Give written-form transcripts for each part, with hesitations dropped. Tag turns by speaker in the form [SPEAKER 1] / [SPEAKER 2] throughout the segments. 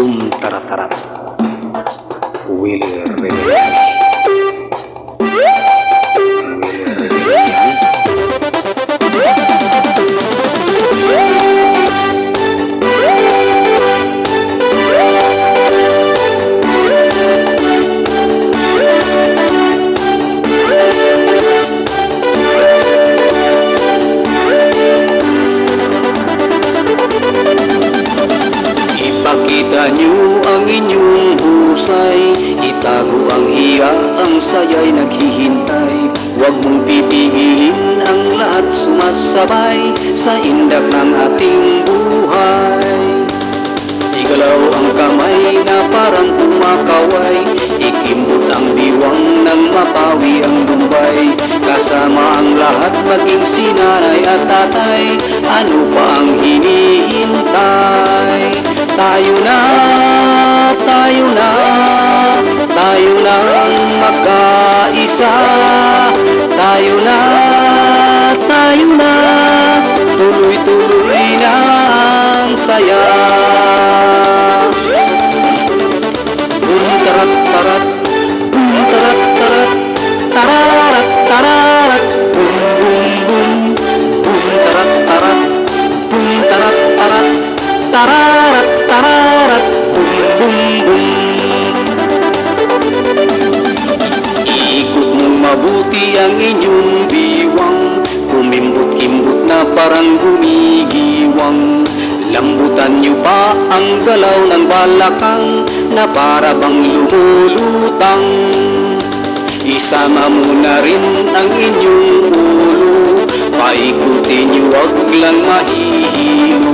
[SPEAKER 1] Boom taratarat. Willy Rebellion. Willy Rebellion. Ipakita niyo ang inyong husay, itago ang hiya, ang saya'y naghihintay. Huwag mong pipigilin ang lahat sumasabay sa indak ng ating buhay. Igalaw ang kamay na parang kumakaway, ikimbot ang diwang nang mapawi ang lumbay. Kasama ang lahat maging sinanay at tatay, ano pa ang hinihintay? Tayo na, tayo na, tayo nang magkaisa. Tayo na, tayo na, tuloy-tuloy na ang saya. Boom tarat tarat, boom tarat tarat, tararat tararat, boom boom boom, boom tarat tarat, boom tarat tarat, tararat tararat, boom boom boom. Iikot mong mabuti ang inyong diwang, kumimbot-kimbot na parang gumigiwang. Lambutan niyo pa ang galaw ng balakang na para bang lumulutang. Isama mo na rin ang inyong ulo, paikutin niyo wag lang mahihilo.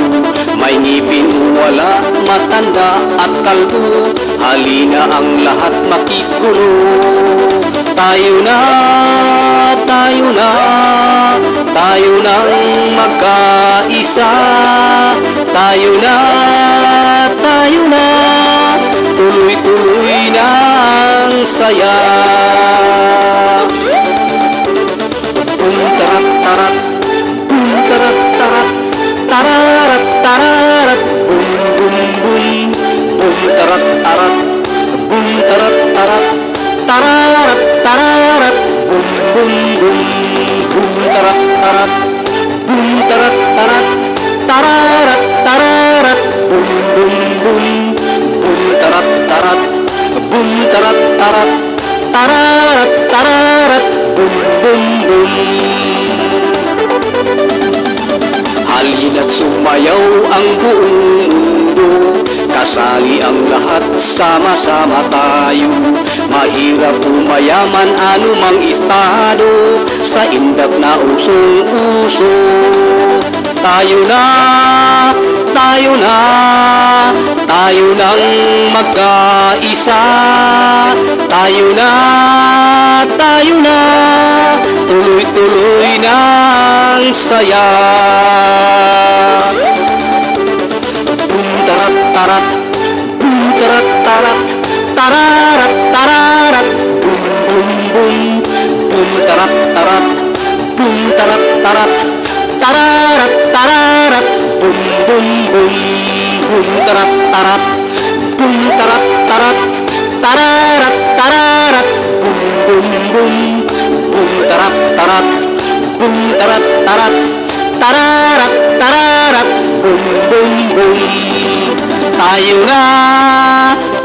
[SPEAKER 1] May ngipin o wala, matanda at kalbo, halina ang lahat makigulo. Tayo na, tayo na, tayo nang magkaisa. Tayo na, tayo na, tuloy-tuloy na ang saya. Boom tarat tarat, boom tarat tarat, tararat tararat, boom boom boom, boom tarat tarat, boom tarat tarat, tararat tararat, boom boom boom, boom tarat tarat, boom tarat tarat, tararat tararat, boom boom boom, boom tarat tarat, boom tarat tarat, tararat tararat, boom boom boom. Halina't sumayaw ang buong mundo, kasali ang lahat, sama-sama tayo. Mahirap o mayaman, anumang estado, sa indak na usong-uso. Tayo na, tayo na, tayo nang magkaisa. Tayo na, tayo na, tuloy-tuloy na ang saya. Boom tarat tarat, boom tarat tarat, tararat tararat, boom boom boom, boom tarat tarat, boom tarat tarat, tararat tararat, boom boom boom, boom tarat tarat, boom tarat tarat, tararat tararat, boom boom boom, boom tarat tarat, boom tarat tarat, tararat tararat, boom boom boom. Tayo na,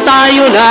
[SPEAKER 1] tayo na,